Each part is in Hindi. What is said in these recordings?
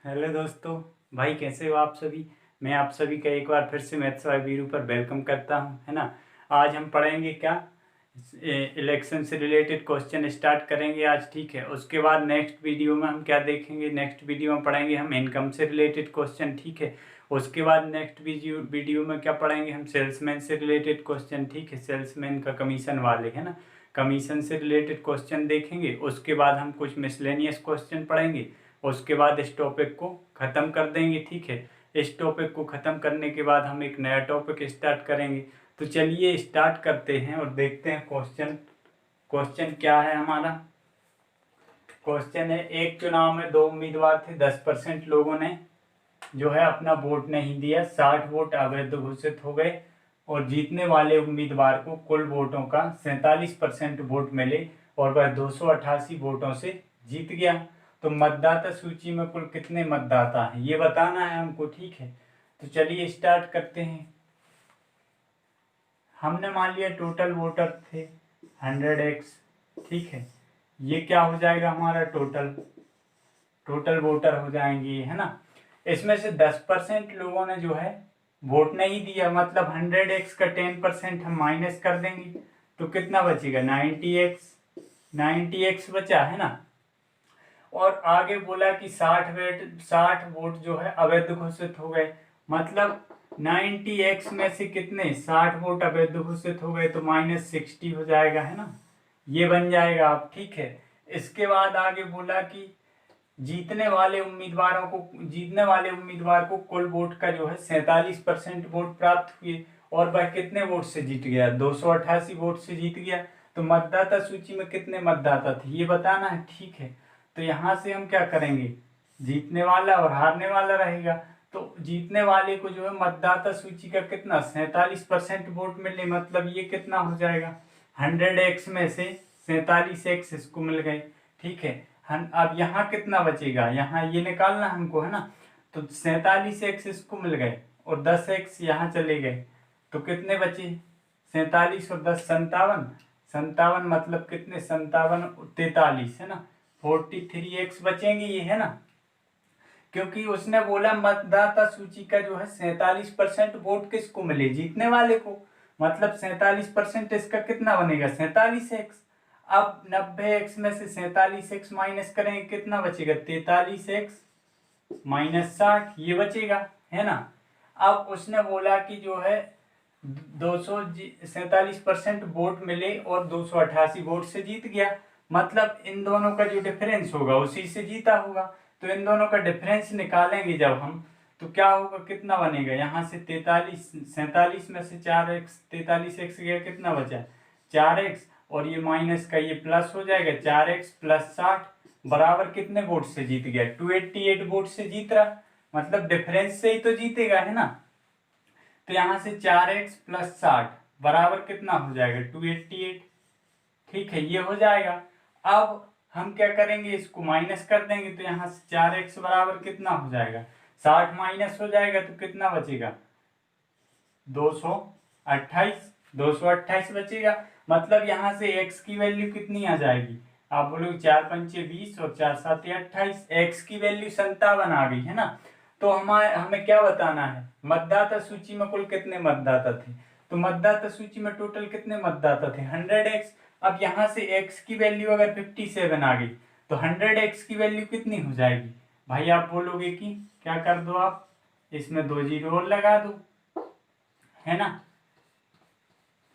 हेलो दोस्तों, भाई कैसे हो आप सभी। मैं आप सभी का एक बार फिर से मैथ्स वाई वीरू पर वेलकम करता हूं, है ना। आज हम पढ़ेंगे क्या, इलेक्शन से रिलेटेड क्वेश्चन स्टार्ट करेंगे आज, ठीक है। उसके बाद नेक्स्ट वीडियो में हम क्या देखेंगे, नेक्स्ट वीडियो में पढ़ेंगे हम इनकम से रिलेटेड क्वेश्चन, ठीक है। उसके बाद नेक्स्ट वीडियो में क्या पढ़ेंगे हम, सेल्समैन से रिलेटेड क्वेश्चन, ठीक है। सेल्समैन का कमीशन वाले, है ना, कमीशन से रिलेटेड क्वेश्चन देखेंगे। उसके बाद हम कुछ मिसलेनियस क्वेश्चन पढ़ेंगे। उसके बाद इस टॉपिक को ख़त्म कर देंगे, ठीक है। इस टॉपिक को ख़त्म करने के बाद हम एक नया टॉपिक स्टार्ट करेंगे। तो चलिए स्टार्ट करते हैं और देखते हैं क्वेश्चन। क्वेश्चन क्या है हमारा। क्वेश्चन है, एक चुनाव में 2 उम्मीदवार थे, 10% लोगों ने जो है अपना वोट नहीं दिया, 60 वोट अवैध घोषित हो गए और जीतने वाले उम्मीदवार को कुल वोटों का 47% वोट मिले और वह 288 वोटों से जीत गया। तो मतदाता सूची में कुल कितने मतदाता हैं ये बताना है हमको, ठीक है। तो चलिए स्टार्ट करते हैं। हमने मान लिया टोटल वोटर थे 100x, ठीक है। ये क्या हो जाएगा हमारा टोटल वोटर हो जाएंगे, है ना। इसमें से 10% लोगों ने जो है वोट नहीं दिया, मतलब 100x का 10% हम माइनस कर देंगे तो कितना बचेगा, 90x बचा, है ना। और आगे बोला कि 60 वोट जो है अवैध घोषित हो गए, मतलब 90x में से कितने 60 वोट अवैध घोषित हो गए तो -60 हो जाएगा, है ना। ये बन जाएगा आप, ठीक है। इसके बाद आगे बोला कि जीतने वाले उम्मीदवार को कुल वोट का जो है 47% वोट प्राप्त हुए और वह कितने वोट से जीत गया, 288 वोट से जीत गया। तो मतदाता सूची में कितने मतदाता थे ये बताना है, ठीक है। तो यहाँ से हम क्या करेंगे, जीतने वाला और हारने वाला रहेगा। तो जीतने वाले को जो है मतदाता सूची का कितना 47% वोट मिले, मतलब ये कितना हो जाएगा, 100x में से 47x इसको मिल गए, ठीक है। हम अब यहाँ कितना बचेगा, यहाँ ये निकालना हमको, है ना। तो 47x इसको मिल गए और 10x यहाँ चले गए तो कितने बचे, 47 और 10 57 मतलब कितने 57 43, है ना, 43x बचेंगे ये, है ना। क्योंकि उसने बोला मतदाता सूची का जो है 47% वोट किसको मिले, जीतने वाले को, मतलब 47% इसका कितना बनेगा 47x। अब 90x में से 47x माइनस करेंगे कितना बचेगा, 43x -60 ये बचेगा, है ना। अब उसने बोला कि जो है 247% वोट मिले और 288 वोट से जीत गया, मतलब इन दोनों का जो डिफरेंस होगा उसी से जीता होगा। तो इन दोनों का डिफरेंस निकालेंगे जब हम, तो क्या होगा, कितना बनेगा, यहाँ से 47 में से 4x 43x गया, कितना बचा 4x और ये माइनस का ये प्लस हो जाएगा, 4x + 60 बराबर कितने वोट से जीत गया, 288 वोट से जीत रहा, मतलब डिफरेंस से ही तो जीतेगा, है ना। तो यहाँ से 4x + 60 बराबर कितना हो जाएगा 288, ठीक है, ये हो जाएगा। अब हम क्या करेंगे, इसको माइनस कर देंगे तो यहाँ से 4x बराबर कितना हो जाएगा, 60 माइनस हो जाएगा तो कितना बचेगा 228 बचेगा। मतलब यहाँ से x की वैल्यू कितनी आ जाएगी, आप बोलोगे 4 पंचे 20 और 4 साते 28, x की वैल्यू 57 आ गई, है ना। तो हमें क्या बताना है, मतदाता सूची में कुल कितने मतदाता थे। तो मतदाता सूची में टोटल कितने मतदाता थे 100x। अब यहाँ से x की वैल्यू अगर 57 आ गई तो 100x की वैल्यू कितनी हो जाएगी, भाई आप बोलोगे कि क्या कर दो, आप इसमें 2 जीरो और लगा दो, है ना।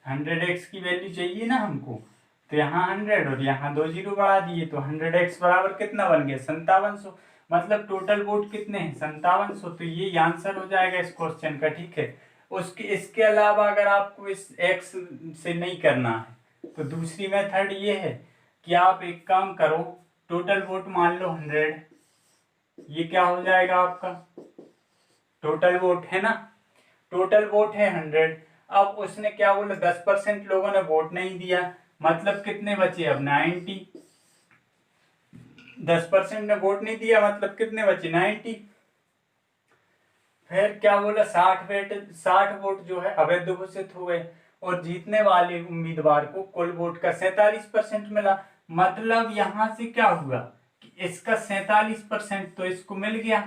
100x की वैल्यू चाहिए ना हमको, तो यहाँ 100 और यहाँ 2 जीरो बढ़ा दिए तो 100x बराबर कितना बन गया 5700, मतलब टोटल वोट कितने हैं 5700। तो ये आंसर हो जाएगा इस क्वेश्चन का, ठीक है। इसके अलावा अगर आपको इस x से नहीं करना है तो दूसरी मेथड ये है कि आप एक काम करो, टोटल वोट मान लो 100, ये क्या हो जाएगा आपका टोटल वोट, है ना। टोटल वोट है 100। अब उसने क्या बोला 10% लोगों ने वोट नहीं दिया, मतलब कितने बचे अब 90, 10% ने वोट नहीं दिया मतलब कितने बचे 90। फिर क्या बोला 60 वोट जो है अवैध घोषित हो गए और जीतने वाले उम्मीदवार को कुल वोट का 47% मिला, मतलब यहां से क्या हुआ इसका 47%, तो इसको मिल गया,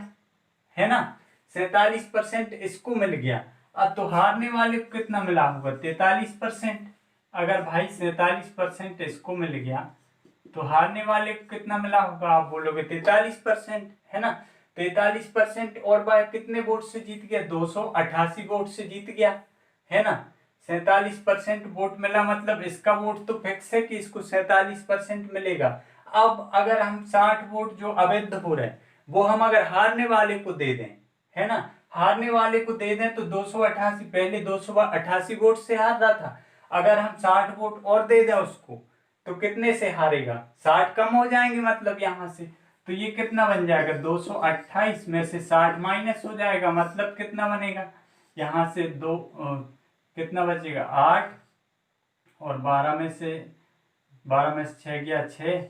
है ना, 47% इसको मिल गया। अब तो हारने वाले को कितना मिला होगा, 43%। अगर भाई 47% इसको मिल गया तो हारने वाले को कितना मिला होगा, आप बोलोगे 43%, है ना। 43%, और भाई कितने वोट से जीत गया, 288 वोट से जीत गया, है ना। 47% वोट मिला, मतलब इसका वोट तो फिक्स है कि इसको 47% मिलेगा। अब अगर हम 60 वोट जो अवैध हो रहे हैं वो हम अगर हारने वाले को दे दें, है ना, हारने वाले को दे दें, तो 288, पहले 288 वोट से हार रहा था, अगर हम 60 वोट और दे दें उसको तो कितने से हारेगा, 60 कम हो जाएंगे, मतलब यहां से, तो ये कितना बन जाएगा, 228 में से 60 माइनस हो जाएगा, मतलब कितना बनेगा, यहां से कितना बचेगा, 8, और 12 में से 6 गया 6,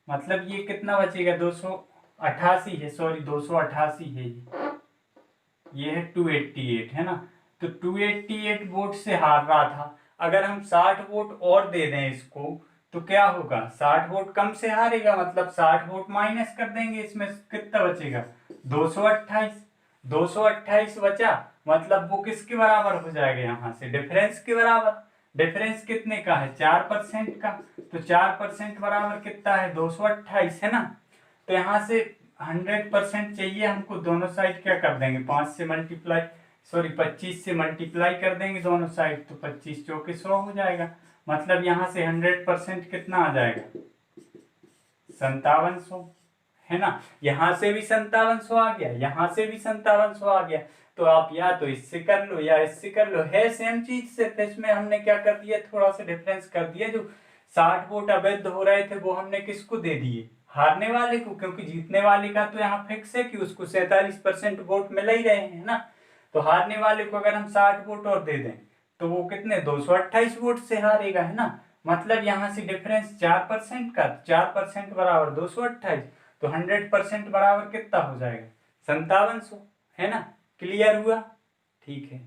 मतलब ये कितना बचेगा, 288 है, सॉरी 288 है, ये है 288, है ना। तो 288 वोट से हार रहा था, अगर हम 60 वोट और दे दें इसको तो क्या होगा, 60 वोट कम से हारेगा, मतलब 60 वोट माइनस कर देंगे, इसमें कितना बचेगा, 228। 228 बचा, मतलब वो किसके बराबर हो जाएगा, यहाँ से डिफरेंस के बराबर। डिफरेंस कितने का है, 4% का, तो 4% बराबर कितना है, 228, है ना। तो यहाँ से 100% चाहिए हमको, दोनों साइड क्या कर देंगे, 5 से मल्टीप्लाई, सॉरी 25 से मल्टीप्लाई कर देंगे दोनों साइड, तो 25 चौके 100 हो जाएगा, मतलब यहाँ से 100% कितना आ जाएगा, 5700, है ना। यहाँ से भी 5700 आ गया, यहाँ से भी 5700 आ गया, तो आप या तो इससे कर लो या इससे कर लो, है सेम चीज, सिर्फ इसमें हमने क्या कर दिया, थोड़ा सा डिफरेंस कर दिया, जो 60 वोट अवैध हो रहे थे वो हमने किसको दे दिए, हारने वाले को, क्योंकि जीतने वाले का तो यहाँ फिक्स है कि उसको 47% वोट मिल ही रहे हैं, ना। तो हारने वाले को अगर हम 60 वोट और दे दें तो वो कितने, 228 वोट से हारेगा, है ना। मतलब यहाँ से डिफरेंस 4% का, 4% बराबर 228, तो 100% बराबर कितना हो जाएगा, 5700, है ना। क्लियर हुआ, ठीक है।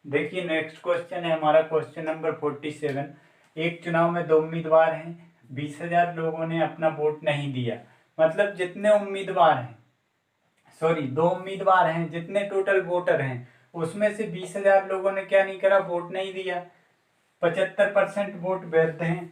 देखिए नेक्स्ट क्वेश्चन है हमारा, क्वेश्चन नंबर 47। एक चुनाव में 2 उम्मीदवार हैं, 20,000 लोगों ने अपना वोट नहीं दिया, मतलब जितने उम्मीदवार हैं, सॉरी 2 उम्मीदवार हैं, जितने टोटल वोटर हैं उसमें से 20,000 लोगों ने क्या नहीं करा, वोट नहीं दिया, 75% वोट वैध हैं।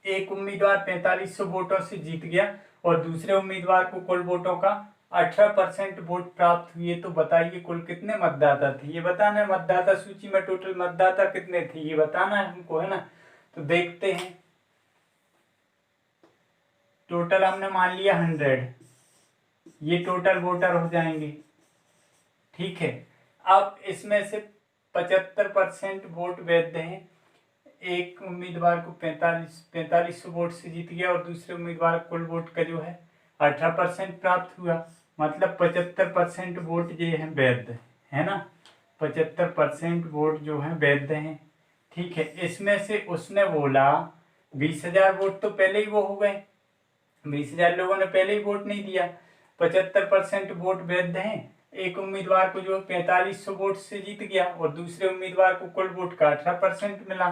एक उम्मीदवार 4500 वोटों से जीत गया और दूसरे उम्मीदवार को कुल वोटों का 18% वोट प्राप्त हुए, तो बताइए कुल कितने मतदाता थे, ये बताना है। मतदाता सूची में टोटल मतदाता कितने थे ये बताना है हमको, है ना। तो देखते हैं, टोटल हमने मान लिया 100, ये टोटल वोटर हो जाएंगे, ठीक है। अब इसमें से 75% वोट वैध हैं, एक उम्मीदवार को 4500 वोट से जीत गया और दूसरे उम्मीदवार कुल वोट का जो है 18% प्राप्त हुआ, मतलब 75% वोट ये है वैध, है ना। 75% वोट जो है वैध हैं, ठीक है। इसमें से उसने बोला 20,000 वोट तो पहले ही वो हो गए, 20,000 लोगों ने पहले ही वोट नहीं दिया, 75% वोट वैध हैं, एक उम्मीदवार को जो 4500 वोट से जीत गया और दूसरे उम्मीदवार को कुल वोट का 18% मिला,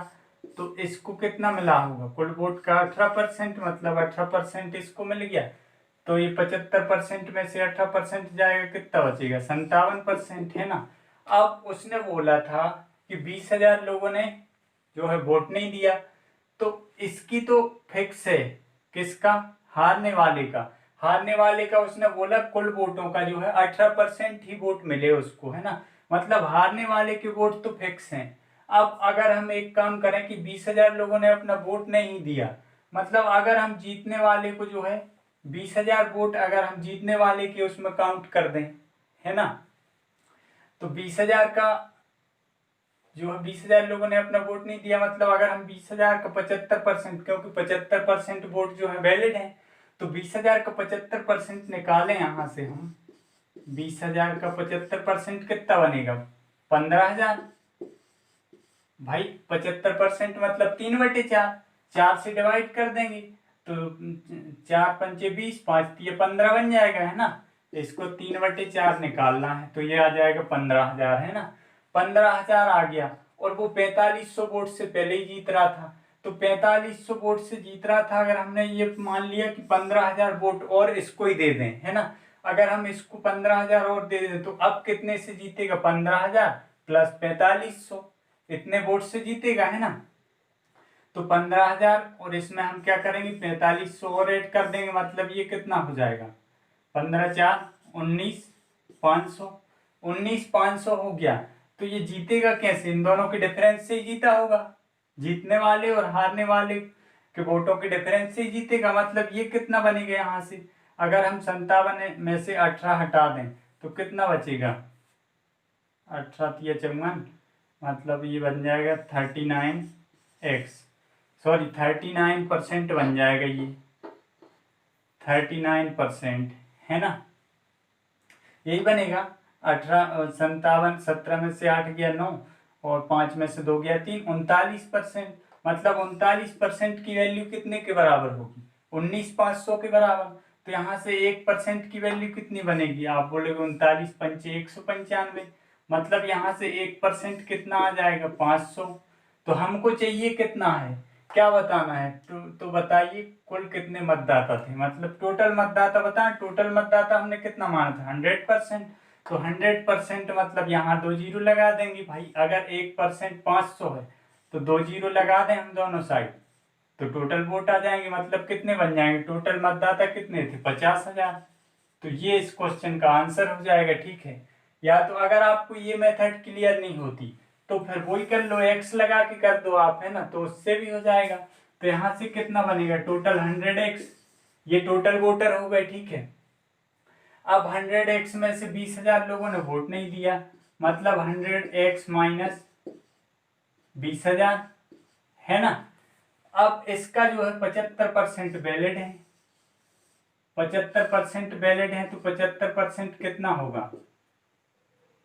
तो इसको कितना मिला होगा, कुल वोट का 18%, मतलब 18% इसको मिल गया, तो ये 75% में से 18% जाएगा, कितना बचेगा, 57%, है ना। अब उसने बोला था कि 20,000 लोगों ने जो है वोट नहीं दिया, तो इसकी तो फिक्स है, किसका, हारने वाले का। हारने वाले का उसने बोला कुल वोटों का जो है 18% ही वोट मिले उसको, है ना। मतलब हारने वाले के वोट तो फिक्स हैं। अब अगर हम एक काम करें कि 20,000 लोगों ने अपना वोट नहीं दिया, मतलब अगर हम जीतने वाले को जो है 20,000 वोट अगर हम जीतने वाले के उसमें काउंट कर दें, है ना, तो 20,000 का जो है 20,000 लोगों ने अपना वोट नहीं दिया, मतलब अगर हम 20,000 का 75%, क्योंकि 75% वोट जो है वैलिड है, तो 20,000 का 75% निकालें यहाँ से हम, 20,000 का 75% कितना बनेगा, 15,000। भाई 75% मतलब 3/4, 4 से डिवाइड कर देंगे तो 4 पंचे 20, 5 तिये 15 बन जाएगा, है ना। इसको 3/4 निकालना है तो ये आ जाएगा 15,000, है ना। 15,000 आ गया और वो 4500 वोट से पहले ही जीत रहा था। तो 4500 वोट से जीत रहा था, अगर हमने ये मान लिया कि 15,000 वोट और इसको ही दे दें, है ना, अगर हम इसको 15,000 और दे दें तो अब कितने से जीतेगा? 15,000 प्लस 4500, इतने वोट से जीतेगा, है ना। तो 15,000 और इसमें हम क्या करेंगे? 4500 और ऐड कर देंगे, मतलब ये कितना हो जाएगा? 15 4 19,500, 19,500 हो गया। तो ये जीतेगा कैसे? इन दोनों के डिफरेंस से ही जीता होगा। जीतने वाले और हारने वाले के वोटों के डिफरेंस से ही जीतेगा। मतलब ये कितना बनेगा यहाँ से? अगर हम 57 में से 18 हटा दें तो कितना बचेगा? 18 या 54, मतलब ये बन जाएगा 39x, सॉरी 39% बन जाएगा ये, 39%, है ना, यही बनेगा। 18 57, 17 में से 8 गया 9 और 5 में से 2 गया 3, 39%। मतलब 39% की वैल्यू कितने के बराबर होगी? 19,500 के बराबर। तो यहाँ से 1% की वैल्यू कितनी बनेगी? आप बोलोगे 39 पंचे 195, मतलब यहाँ से 1% कितना आ जाएगा? 500। तो हमको चाहिए कितना है, क्या बताना है? तो बताइए कुल कितने मतदाता थे, मतलब टोटल मतदाता बताएं। टोटल मतदाता हमने कितना माना था? 100%। तो 100% मतलब यहाँ 2 जीरो लगा देंगे भाई। अगर 1% 500 है तो 2 जीरो लगा दें हम दोनों साइड, तो टोटल वोट आ जाएंगे। मतलब कितने बन जाएंगे? टोटल मतदाता कितने थे? 50,000। तो ये इस क्वेश्चन का आंसर हो जाएगा, ठीक है। या तो अगर आपको ये मेथड क्लियर नहीं होती तो फिर वही कर लो, एक्स लगा के कर दो आप, है ना, तो उससे भी हो जाएगा। तो यहाँ से कितना बनेगा? टोटल 100x, ये टोटल वोटर हो गए, ठीक है। अब 100x में से 20,000 लोगों ने वोट नहीं दिया, मतलब 100x माइनस 20,000, है ना। अब इसका जो है 75% वैलिड है, 75% वैलिड है, तो 75% कितना होगा?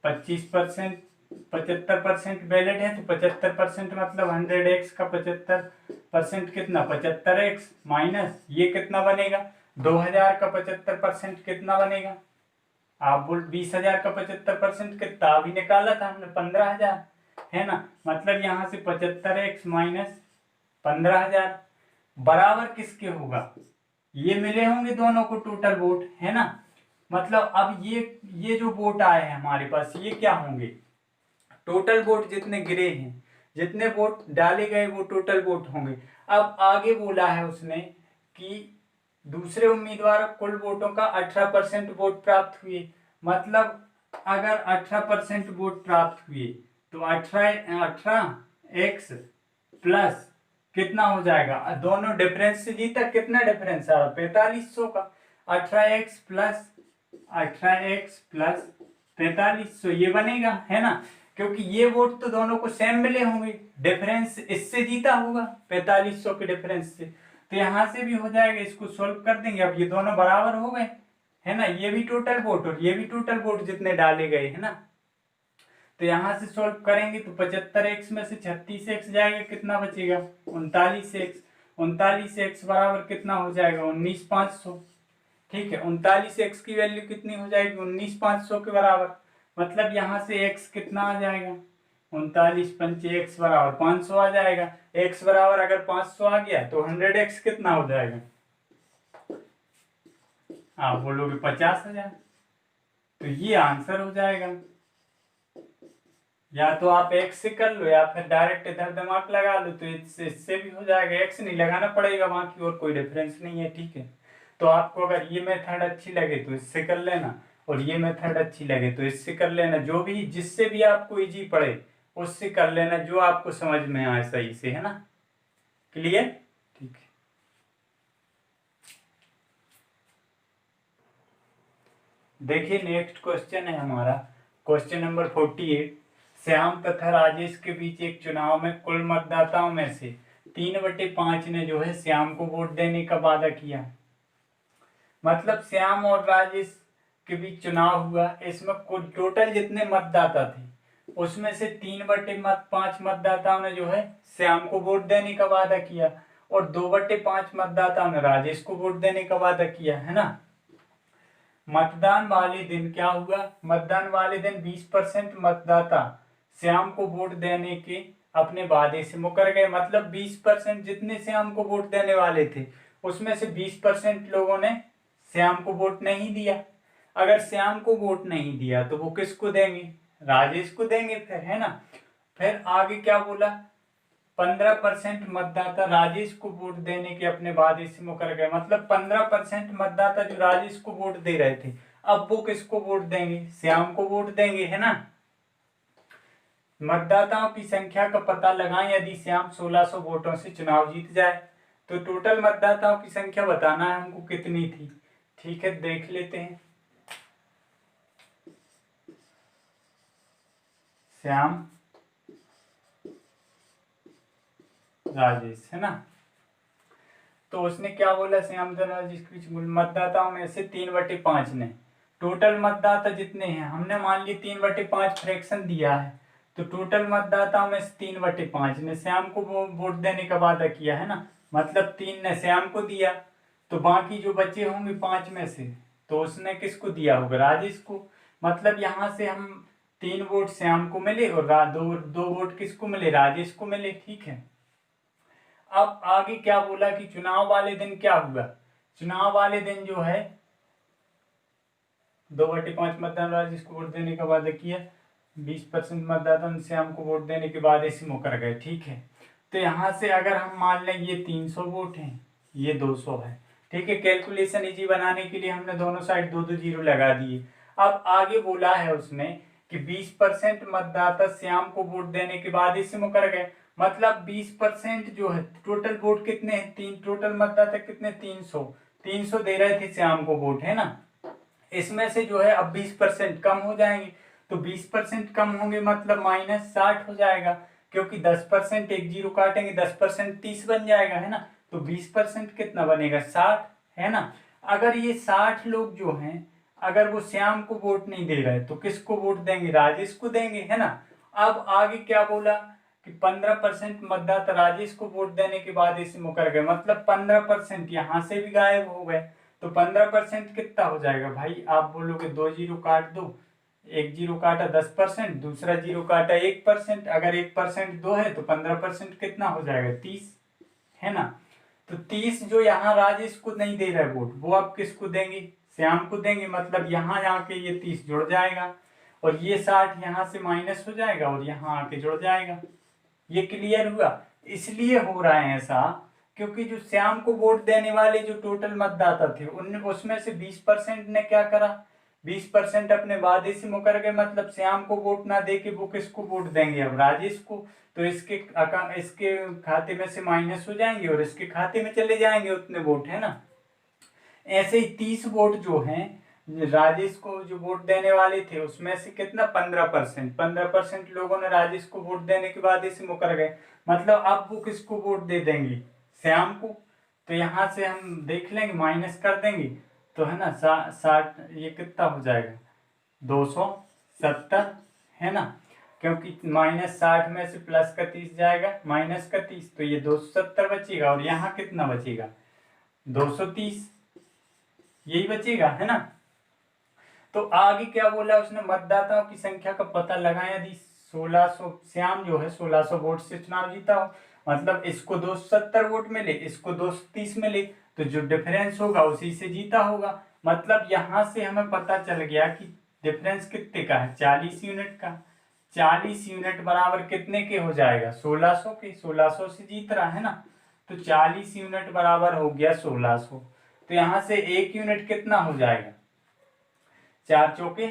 25%। 75% वैलिड है तो 75% मतलब 100x का 75% कितना? 75x माइनस ये कितना बनेगा? 2,000 का 75% कितना बनेगा? आप बोल 20,000 का 75% कितना? अभी निकाला था हमने 15,000, है ना। मतलब यहाँ से 75x माइनस 15,000 बराबर किसके होगा? ये मिले होंगे दोनों को टोटल वोट, है ना। मतलब अब ये जो वोट आए हैं हमारे पास, ये क्या होंगे? टोटल वोट जितने गिरे हैं, जितने वोट डाले गए वो टोटल वोट होंगे। अब आगे बोला है उसने कि दूसरे उम्मीदवार कुल वोटों का 18% वोट प्राप्त हुए। मतलब अगर 18% वोट प्राप्त हुए तो 18x प्लस कितना हो जाएगा? दोनों डिफरेंस से जीता, कितना डिफरेंस आ रहा? 4500 का। 18x प्लस 4500 ये बनेगा, है ना, क्योंकि ये वोट तो दोनों को सेम मिले होंगे, डिफरेंस इससे जीता होगा 4500 के डिफरेंस से। तो यहां से भी हो जाएगा, इसको सोल्व कर देंगे। अब ये दोनों बराबर हो गए, है ना, ये भी टोटल वोट और ये भी टोटल वोट जितने डाले गए, है ना। तो यहां से सोल्व करेंगे तो 75x में से 36x जाएगा, कितना बचेगा? 39x। 39x बराबर कितना हो जाएगा? 19,500, ठीक है। 39x की वैल्यू कितनी हो जाएगी? 19,500 के बराबर। मतलब यहाँ से x कितना आ जाएगा? 39 पंचे x बराबर 500 आ जाएगा। x बराबर अगर 500 आ गया तो 100x कितना हो जाएगा? आप बोलोगे 50,000। तो ये आंसर हो जाएगा। या तो आप x से कर लो या फिर डायरेक्ट इधर दिमाग लगा लो, तो इससे भी हो जाएगा। x नहीं लगाना पड़ेगा, वहां की और कोई डिफरेंस नहीं है, ठीक है। तो आपको अगर ये मेथड अच्छी लगे तो इससे कर लेना, और ये मेथड अच्छी लगे तो इससे कर लेना। जो भी जिससे भी आपको इजी पड़े उससे कर लेना, जो आपको समझ में आए सही से, है ना। क्लियर? ठीक है। देखिए नेक्स्ट क्वेश्चन है हमारा, क्वेश्चन नंबर 48। श्याम तथा राजेश के बीच एक चुनाव में कुल मतदाताओं में से 3/5 ने जो है श्याम को वोट देने का वादा किया। मतलब श्याम और राजेश के बीच चुनाव हुआ, इसमें कुल टोटल जितने मतदाता थे उसमें से 3/5 मतदाताओं ने जो है श्याम को वोट देने का वादा किया, और 2/5 मतदाताओं ने राजेश को वोट देने का वादा किया, है ना। मतदान वाले दिन क्या हुआ? मतदान वाले दिन 20% मतदाता श्याम को वोट देने के अपने वादे से मुकर गए। मतलब 20% जितने श्याम को वोट देने वाले थे उसमें से 20% लोगों ने श्याम को वोट नहीं दिया। अगर श्याम को वोट नहीं दिया तो वो किसको देंगे? राजेश को देंगे फिर, है ना। फिर आगे क्या बोला? 15% मतदाता राजेश को वोट देने के अपने वादे से मुकर गए। मतलब 15% मतदाता जो राजेश को वोट दे रहे थे, अब वो किसको वोट देंगे? श्याम को वोट देंगे, है ना। मतदाताओं की संख्या का पता लगाएं। यदि श्याम 1600 वोटों से चुनाव जीत जाए तो टोटल मतदाताओं की संख्या बताना है हमको कितनी थी। ठीक है, देख लेते हैं। श्याम, राजेश, है ना। तो उसने क्या बोला? श्याम राजेश के मतदाताओं में से 3/5 ने, टोटल मतदाता जितने हैं, हमने मान ली 3/5 फ्रैक्शन दिया है, तो टोटल मतदाताओं में से 3/5 ने श्याम को वोट देने का वादा किया, है ना। मतलब 3 ने श्याम को दिया, तो बाकी जो बचे होंगे 5 में से, तो उसने किसको दिया होगा? राजेश को। मतलब यहाँ से हम 3 वोट श्याम को मिले और दो वोट किसको मिले? राजेश को मिले। ठीक है, अब आगे क्या बोला कि चुनाव वाले दिन क्या हुआ? चुनाव वाले दिन जो है 2/5 मतदान राजेश को वोट देने का वादा किया, 20% मतदाता श्याम को वोट देने के बाद ऐसे मुकर गए। ठीक है, तो यहाँ से अगर हम मान लें ये 300 वोट हैं, ये 200 है। ठीक है, कैलकुलेशन इजी बनाने के लिए हमने दोनों साइड 2-2 जीरो लगा दिए। अब आगे बोला है उसने कि 20% मतदाता श्याम को वोट देने के बाद इससे मुकर गए। मतलब 20% जो है, टोटल वोट कितने हैं? टोटल मतदाता कितने? 300 दे रहे थे श्याम को वोट, है ना। इसमें से जो है अब 20% कम हो जाएंगे, तो 20% कम होंगे मतलब -60 हो जाएगा, क्योंकि 10% एक जीरो काटेंगे, 10% 30 बन जाएगा, है ना। तो 20% कितना बनेगा? 60, है ना। अगर ये 60 लोग जो हैं, अगर वो श्याम को वोट नहीं दे रहे तो किसको वोट देंगे? राजेश को देंगे, है ना। अब आगे क्या बोला कि 15% मतदाता राजेश को वोट देने के बाद इसे मुकर गए। मतलब 15% यहाँ से भी गायब हो गए, तो 15% कितना हो जाएगा भाई? आप बोलोगे 2 जीरो काट दो, एक जीरो काटा 10%, दूसरा जीरो काटा 1%। अगर 1% 2 है तो 15% कितना हो जाएगा? 30, है ना। तो 30 जो यहाँ राजेश को नहीं दे रहे वोट, वो आप किसको देंगे? श्याम को देंगे। मतलब यहाँ आके ये 30 जुड़ जाएगा और ये 60 यहाँ से माइनस हो जाएगा और यहाँ आके जुड़ जाएगा। ये क्लियर हुआ? इसलिए हो रहा है ऐसा क्योंकि जो श्याम को वोट देने वाले जो टोटल मतदाता थे उनने उसमें से 20% ने क्या करा? 20% अपने वादे से मुकर गए। मतलब श्याम को वोट ना दे के वो किसको वोट देंगे? अब राजेश को। तो इसके खाते में से माइनस हो जाएंगे और इसके खाते में चले जाएंगे उतने वोट, है ना। ऐसे ही 30 वोट जो हैं राजेश को जो वोट देने वाले थे उसमें से कितना? 15% लोगों ने राजेश को वोट देने के बाद इसे मुकर गए। मतलब अब वो किसको वोट दे देंगे? श्याम को। तो यहाँ से हम देख लेंगे, माइनस कर देंगे तो, है ना, 60, ये कितना हो जाएगा? 270, है ना। क्योंकि -60 में से प्लस का 30 जाएगा, माइनस का 30, तो ये 270 बचेगा और यहाँ कितना बचेगा? 230, यही बचेगा, है ना। तो आगे क्या बोला उसने? मतदाताओं की संख्या का पता लगाया। यदि 1600 श्याम जो है 1600 वोट से चुनाव जीता हो, मतलब इसको 270 वोट मिले, इसको 230 मिले, तो जो डिफरेंस होगा उसी से जीता होगा। मतलब यहाँ से हमें पता चल गया कि डिफरेंस कितने का है? 40 यूनिट का। 40 यूनिट बराबर कितने के हो जाएगा? 1600 के। 1600 से जीत रहा है ना, तो 40 यूनिट बराबर हो गया 1600। तो यहाँ से 1 यूनिट कितना हो जाएगा? 4 चौके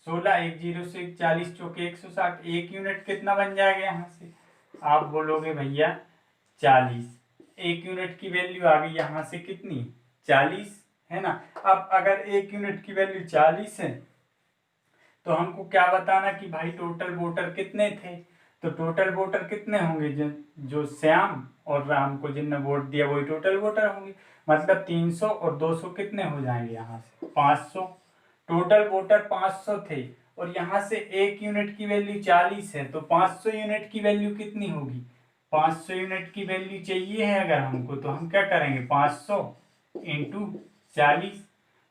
16, 1 जीरो से 40 चौके 160, 1 यूनिट कितना बन जाएगा? यहाँ से आप बोलोगे भैया 40, 1 यूनिट की वैल्यू आ गई यहाँ से कितनी? 40, है ना। अब अगर 1 यूनिट की वैल्यू 40 है तो हमको क्या बताना कि भाई टोटल वोटर कितने थे? तो टोटल वोटर कितने होंगे? जो श्याम और राम को जिनने वोट दिया वही टोटल वोटर होंगे। मतलब 300 और 200 कितने हो जाएंगे? यहाँ से 500। टोटल वोटर 500 थे और यहाँ से 1 यूनिट की वैल्यू 40 है, तो 500 यूनिट की वैल्यू कितनी होगी? 500 यूनिट की वैल्यू चाहिए है अगर हमको, तो हम क्या करेंगे? 500 × 40,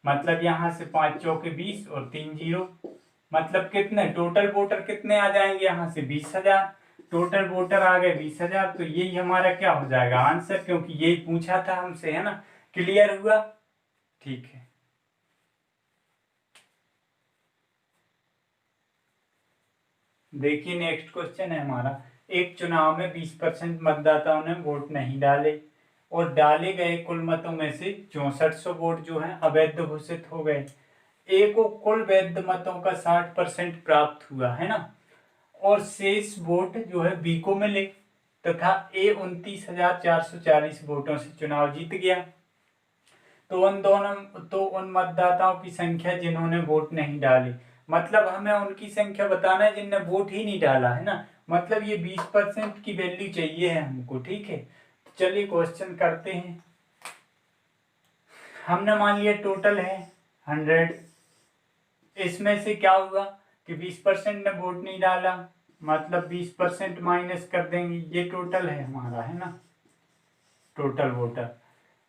मतलब यहाँ से 5 चौके 20 और 3 जीरो, मतलब कितने टोटल वोटर कितने आ जाएंगे, यहाँ से 20,000 टोटल वोटर आ गए 20,000। तो यही हमारा क्या हो जाएगा आंसर, क्योंकि यही पूछा था हमसे, है ना। क्लियर हुआ? ठीक है। देखिए नेक्स्ट क्वेश्चन है हमारा, एक चुनाव में 20% मतदाताओं ने वोट नहीं डाले और डाले गए कुल मतों में से 6400 वोट जो है अवैध घोषित हो गए। ए को कुल वैध मतों का 60% प्राप्त हुआ, है ना, और शेष वोट जो है बी को मिले तथा ए 29,440 वोटों से चुनाव जीत गया। तो उन मतदाताओं की संख्या जिन्होंने वोट नहीं डाले, मतलब हमें उनकी संख्या बताना है जिनने वोट ही नहीं डाला, है ना। मतलब ये 20% की वैल्यू चाहिए है हमको, ठीक है। चलिए क्वेश्चन करते हैं। हमने मान लिया टोटल है 100, इसमें से क्या हुआ कि 20% ने वोट नहीं डाला, मतलब 20% माइनस कर देंगे, ये टोटल है हमारा, है ना, टोटल वोटर।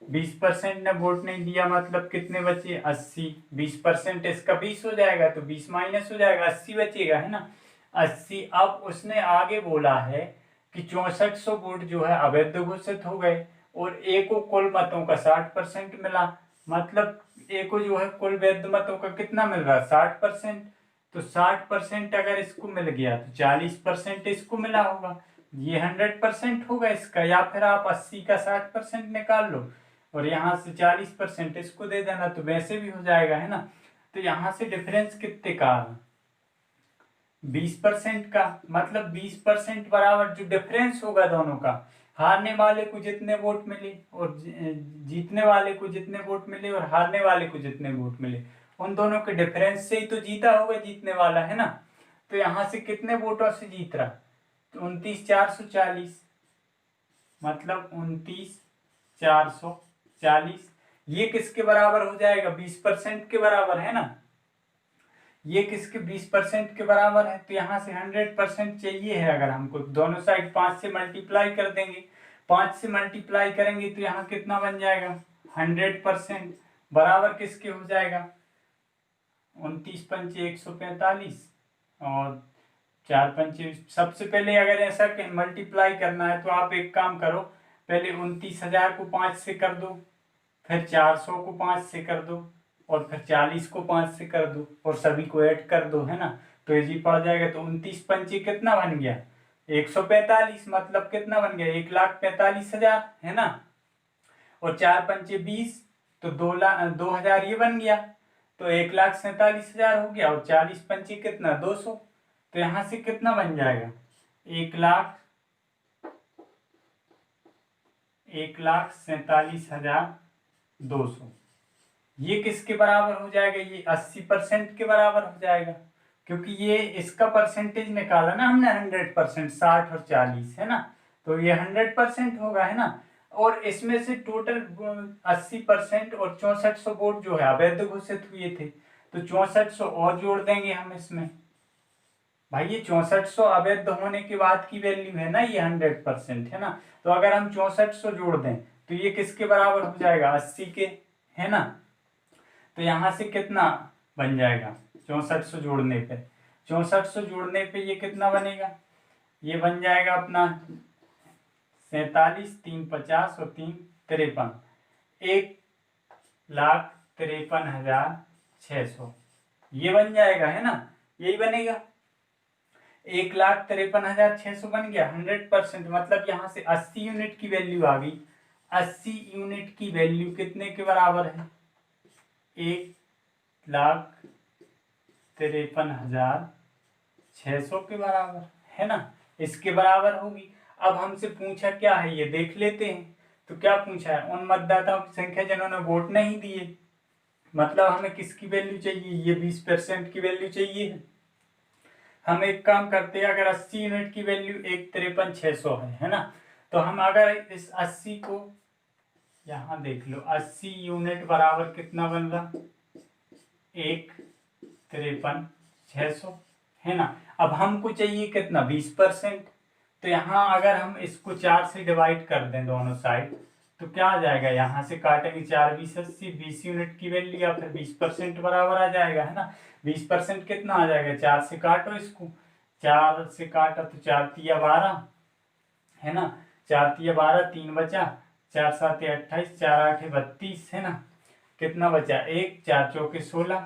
20% ने वोट नहीं दिया, मतलब कितने बचे 80, 20% इसका 20 हो जाएगा तो 20 माइनस हो जाएगा, 80 बचेगा, है ना, 80। अब उसने आगे बोला है कि 6400 वोट जो है अवैध घोषित हो गए और ए को कुल मतों का 60% मिला, मतलब ए को जो है कुल वैध मतों का कितना मिल रहा है 60%। तो 60% अगर इसको मिल गया तो 40% इसको मिला होगा, ये 100% होगा इसका, या फिर आप 80 का 60% निकाल लो और यहाँ से 40% इसको दे देना, तो वैसे भी हो जाएगा, है ना। तो यहाँ से डिफरेंस कितने का 20% का, मतलब 20% बराबर जो डिफरेंस होगा दोनों का, हारने वाले को जितने वोट मिले और जीतने वाले को जितने वोट मिले और हारने वाले को जितने वोट मिले, उन दोनों के डिफरेंस से ही तो जीता होगा जीतने वाला, है ना। तो यहाँ से कितने वोटों से जीत रहा, तो 29,440, मतलब 29,440, ये किसके बराबर हो जाएगा 20% के बराबर, है ना। ये किसके 20% के बराबर है, तो यहाँ से 100% चाहिए है। अगर हमको दोनों साइड 5 से मल्टीप्लाई कर देंगे, 5 से मल्टीप्लाई करेंगे तो यहाँ कितना बन जाएगा 100% बराबर किसके हो जाएगा 29 पंचे 145 और 4 पंचे। सबसे पहले अगर ऐसा मल्टीप्लाई करना है तो आप एक काम करो, पहले 29,000 को 5 से कर दो, फिर 400 को 5 से कर दो और फिर 40 को 5 से कर दो और सभी को ऐड कर दो, है ना। तो इजी पड़ जाएगा। तो 29 पंचे कितना बन गया 145, मतलब कितना बन गया 1,45,000, है ना। और 4 पंचे 20, तो 2,000 ये बन गया, तो 1,47,000 हो गया। और 40 पंचे कितना 200, तो यहाँ से कितना बन जाएगा 1,47,200। ये किसके बराबर हो जाएगा, ये 80% के बराबर हो जाएगा, क्योंकि ये इसका परसेंटेज निकाला ना हमने 100%, 60 और 40, है ना। तो ये 100% होगा, है ना। और इसमें से टोटल 80% और 6400 वोट जो है अवैध घोषित हुए थे, तो 6400 और जोड़ देंगे हम इसमें। भाई ये 6400 अवैध होने के बाद की वैल्यू है ना, ये 100%, है ना। तो अगर हम 6400 जोड़ दें तो ये किसके बराबर हो जाएगा 80 के, है ना। तो यहाँ से कितना बन जाएगा 6400 जोड़ने पे, 6400 जोड़ने पे ये कितना बनेगा, ये बन जाएगा अपना 47, 3 50 और 3 53, 1,53,600 ये बन जाएगा, है ना, यही बनेगा 1,53,600 बन गया 100%। मतलब यहाँ से 80 यूनिट की वैल्यू आ गई। 80 यूनिट की वैल्यू कितने के बराबर है 1,53,600 के बराबर, है ना, इसके बराबर होगी। अब हमसे पूछा क्या है ये देख लेते हैं। तो क्या पूछा है, उन मतदाताओं की संख्या जिन्होंने वोट नहीं दिए, मतलब हमें किसकी वैल्यू चाहिए, ये 20% की वैल्यू चाहिए। हम एक काम करते हैं, अगर 80 यूनिट की वैल्यू 1,53,600 है ना, तो हम अगर इस 80 को यहाँ देख लो, 80 यूनिट बराबर कितना बन रहा 1,53,600, है ना। अब हमको चाहिए कितना 20%, तो यहाँ अगर हम इसको 4 से डिवाइड कर दें दोनों साइड, तो क्या आ जाएगा, यहाँ से काटेंगे 4×20=80, 20 यूनिट की वैल्यू या फिर 20% बराबर आ जाएगा, है ना। 20% कितना आ जाएगा, 4 से काटो इसको, 4 से काटा तो 4×3=12, है ना। 4×3=12, 3 बचा, 4×7=28, 4×8=32, है ना। कितना बचा, 1, 4×4=16,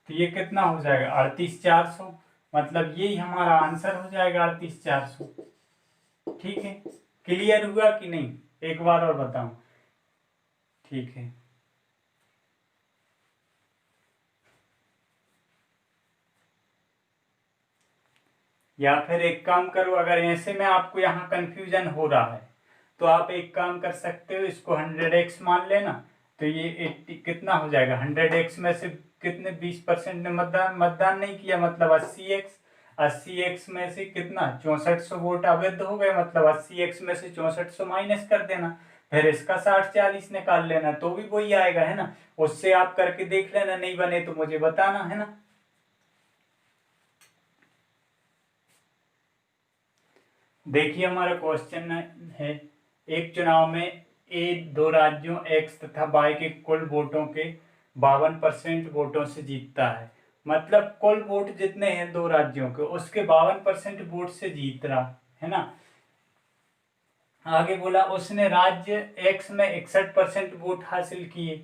तो ये कितना हो जाएगा 38,400, मतलब यही हमारा आंसर हो जाएगा 38,400। ठीक है, क्लियर हुआ कि नहीं, एक बार और बताऊं। ठीक है, या फिर एक काम करो, अगर ऐसे में आपको यहाँ कंफ्यूजन हो रहा है तो आप एक काम कर सकते हो, इसको 100x मान लेना, तो ये 80 कितना हो जाएगा, 100x में से कितने 20% ने मतदान मतदान नहीं किया, मतलब 80x, 80x में से कितना 6400 वोट अवैध हो गए, मतलब 80x में से 6400 माइनस कर देना, फिर इसका 60-40 निकाल लेना, तो भी वही आएगा, है ना। उससे आप करके देख लेना, नहीं बने तो मुझे बताना, है ना। देखिए हमारा क्वेश्चन है, एक चुनाव में ए दो राज्यों एक्स तथा वाई के कुल वोटों के 52% वोटों से जीतता है, मतलब कुल वोट जितने हैं दो राज्यों के उसके 52% वोट से जीत रहा, है ना। आगे बोला उसने राज्य एक्स में 61% वोट हासिल किए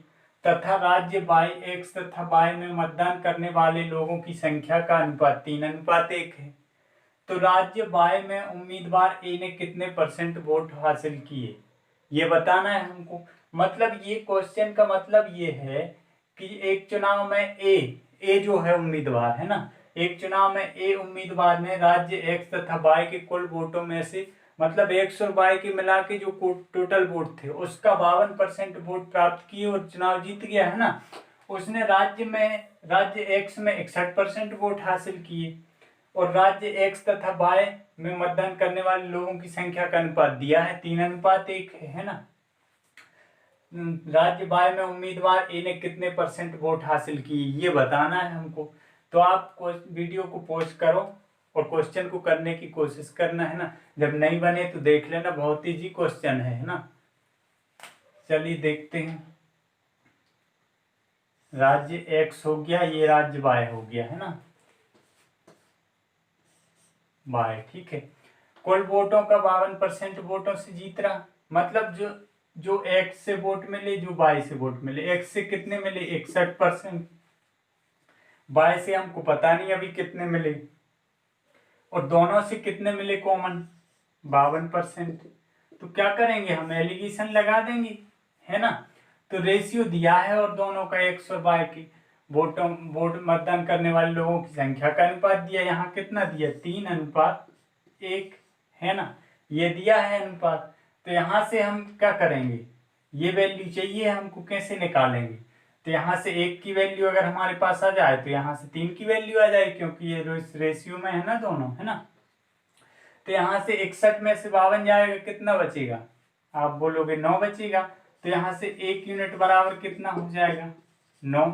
तथा राज्य वाई एक्स तथा वाई में मतदान करने वाले लोगों की संख्या का अनुपात 3:1 है, तो राज्य बाय में उम्मीदवार ए ने कितने परसेंट वोट हासिल किए, ये बताना है हमको। मतलब ये क्वेश्चन का मतलब ये है कि एक चुनाव में ए जो है उम्मीदवार, है ना, एक चुनाव में ए उम्मीदवार ने राज्य एक्स तथा वाई के कुल वोटों में से, मतलब एक्स और वाई के मिला के जो टोटल वोट थे उसका 52% वोट प्राप्त किए और चुनाव जीत गया, है ना। उसने राज्य एक्स में 61% वोट हासिल किए और राज्य एक्स तथा वाई में मतदान करने वाले लोगों की संख्या का अनुपात दिया है 3:1 है ना। राज्य वाई में उम्मीदवार ए ने कितने परसेंट वोट हासिल किए ये बताना है हमको। तो आप वीडियो को पॉज करो और क्वेश्चन को करने की कोशिश करना, है ना। जब नहीं बने तो देख लेना, बहुत इजी क्वेश्चन है ना। चलिए देखते हैं, राज्य एक्स हो गया, ये राज्य वाई हो गया, है ना, वाई, ठीक है। कुल वोटों का 52% वोटों से जीत रहा, मतलब जो जो एक्स से वोट मिले, जो वाई से वोट मिले, एक्स से कितने मिले 61%, वाई से हमको पता नहीं अभी कितने मिले, और दोनों से कितने मिले कॉमन 52%। तो क्या करेंगे, हम एलिगेशन लगा देंगे, है ना। तो रेशियो दिया है और दोनों का एक्स और वाई की वोट मतदान करने वाले लोगों की संख्या का अनुपात दिया, यहाँ कितना दिया 3:1, है ना, ये दिया है अनुपात। तो यहाँ से हम क्या करेंगे, ये वैल्यू चाहिए हमको, कैसे निकालेंगे, तो यहाँ से 1 की वैल्यू अगर हमारे पास आ जाए तो यहाँ से 3 की वैल्यू आ जाए, क्योंकि ये रेशियो में है ना दोनों, है ना। तो यहाँ से 61 में से 52 जाएगा, कितना बचेगा, आप बोलोगे 9 बचेगा, तो यहाँ से 1 यूनिट बराबर कितना हो जाएगा 9,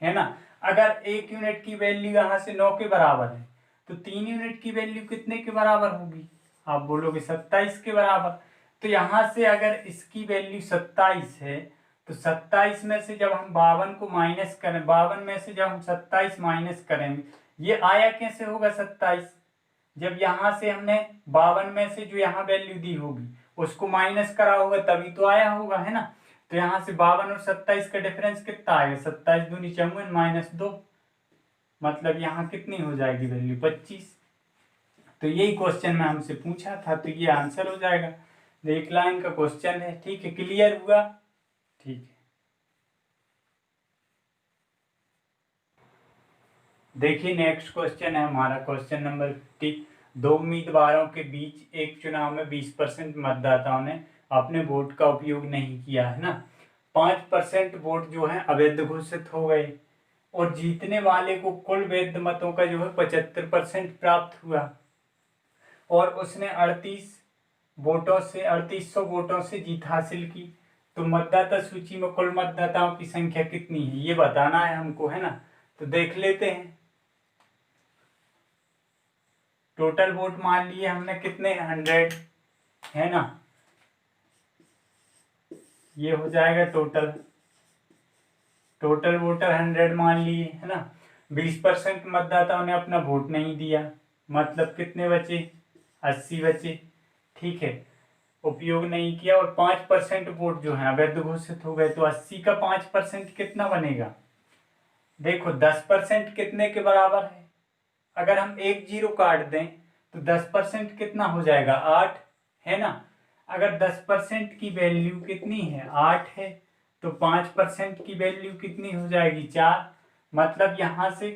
है ना। अगर 1 यूनिट की वैल्यू यहाँ से 9 के बराबर है तो 3 यूनिट की वैल्यू कितने के बराबर होगी, आप बोलोगे 27 के बराबर। तो यहाँ से अगर इसकी वैल्यू 27 है तो 27 में से जब हम 52 को माइनस करें, 52 में से जब हम 27 माइनस करेंगे, ये आया कैसे होगा 27, जब यहाँ से हमने 52 में से जो यहाँ वैल्यू दी होगी उसको माइनस करा होगा तभी तो आया होगा, है ना। तो यहाँ से 52 और 27 का डिफरेंस कितना आएगा, 27 दूनी 54 -2, मतलब यहाँ कितनी हो जाएगी वैल्यू 25। तो यही क्वेश्चन में हमसे पूछा था, तो ये आंसर हो जाएगा। एक लाइन का क्वेश्चन है, ठीक है, क्लियर हुआ, ठीक है। देखिए नेक्स्ट क्वेश्चन है हमारा क्वेश्चन नंबर 50। दो उम्मीदवारों के बीच एक चुनाव में 20% मतदाताओं ने अपने वोट का उपयोग नहीं किया, है ना। 5% वोट जो है अवैध घोषित हो गए और जीतने वाले को कुल वैध मतों का जो है 75% प्राप्त हुआ और उसने 3800 वोटों से जीत हासिल की। तो मतदाता सूची में कुल मतदाताओं की संख्या कितनी है ये बताना है हमको, है ना। तो देख लेते हैं, टोटल वोट मान लिए हमने कितने 100, है ना। ये हो जाएगा टोटल वोटर 100 मान लिए, है ना। 20% मतदाताओं ने अपना वोट नहीं दिया, मतलब कितने बचे, 80 बचे, ठीक है, उपयोग नहीं किया। और 5% वोट जो है अवैध घोषित हो गए। तो 80 का 5% कितना बनेगा, देखो 10% कितने के बराबर है, अगर हम एक जीरो काट दें तो 10% कितना हो जाएगा, 8, है ना। अगर 10% की वैल्यू कितनी है, 8 है, तो 5% की वैल्यू कितनी हो जाएगी, 4। मतलब यहां से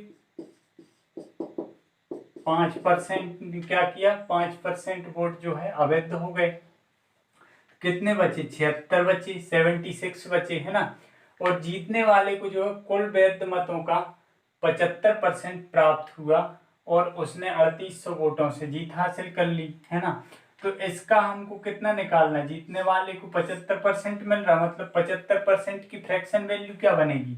5% क्या किया, 5% वोट जो है अवैध हो गए। कितने बचे, 76 बचे, 76 बचे, है ना। और जीतने वाले को जो है कुल वैध मतों का 75% प्राप्त हुआ और उसने 3800 वोटों से जीत हासिल कर ली, है ना। तो इसका हमको कितना निकालना, जीतने वाले को 75% मिल रहा, मतलब 75% की फ्रैक्शन वैल्यू क्या बनेगी,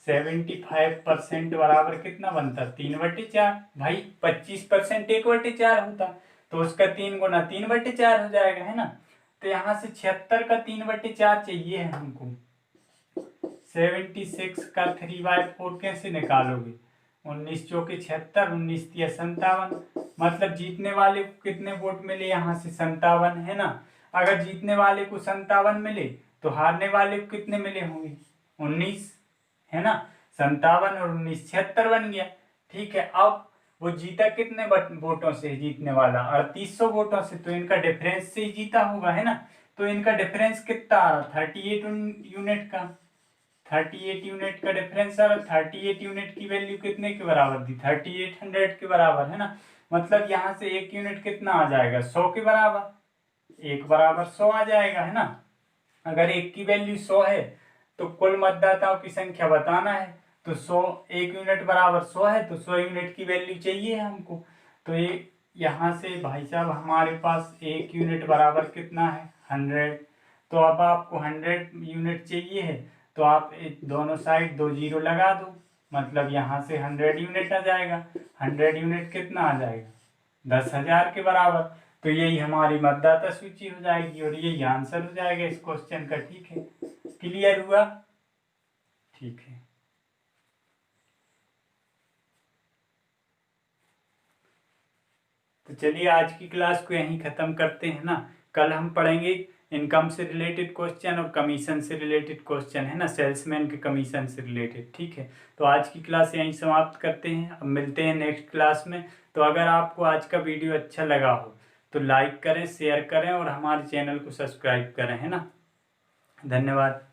75% बराबर कितना बनता, 3/4। भाई 25% 1/4 होता, तो उसका 3 गुना 3/4 हो जाएगा, है ना। तो यहाँ से 76 का 3/4 चाहिए है हमको। 76 का 3/4 कैसे निकालोगे, 19 चौके 76, 19 तिया 57, मतलब जीतने वाले को कितने वोट मिले, यहाँ से 57, है ना। अगर जीतने वाले को 57 मिले तो हारने वाले को कितने मिले होंगे, 19, है ना। 57 और 19 76 बन गया, ठीक है। अब वो जीता कितने वोटों से, जीतने वाला 3800 वोटों से, तो इनका डिफरेंस से ही जीता होगा, है ना। तो इनका डिफरेंस कितना आ रहा, 38 यूनिट का, 38 यूनिट का डिफरेंस आ रहा। 38 यूनिट की वैल्यू कितने के बराबर थी, 3800 के बराबर, है ना। मतलब यहाँ से 1 यूनिट कितना आ जाएगा, 100 के बराबर, 1 बराबर 100 आ जाएगा, है ना। अगर 1 की वैल्यू 100 है तो कुल मतदाताओं की संख्या बताना है, तो 100, 1 यूनिट बराबर 100 है, तो 100 यूनिट की वैल्यू चाहिए हमको। तो ये यहाँ से भाई साहब हमारे पास 1 यूनिट बराबर कितना है, 100। तो अब आपको 100 यूनिट चाहिए है, तो आप दोनों साइड 2 जीरो लगा दो, मतलब यहाँ से 100 यूनिट आ जाएगा। 100 यूनिट कितना आ जाएगा, 10,000 के बराबर। तो यही हमारी मतदाता सूची हो जाएगी और यही आंसर हो जाएगा इस क्वेश्चन का, ठीक है। क्लियर हुआ, ठीक है। तो चलिए आज की क्लास को यहीं ख़त्म करते हैं ना। कल हम पढ़ेंगे इनकम से रिलेटेड क्वेश्चन और कमीशन से रिलेटेड क्वेश्चन, है ना, सेल्समैन के कमीशन से रिलेटेड, ठीक है। तो आज की क्लास यहीं समाप्त करते हैं, अब मिलते हैं नेक्स्ट क्लास में। तो अगर आपको आज का वीडियो अच्छा लगा हो तो लाइक करें, शेयर करें और हमारे चैनल को सब्सक्राइब करें, है ना। धन्यवाद।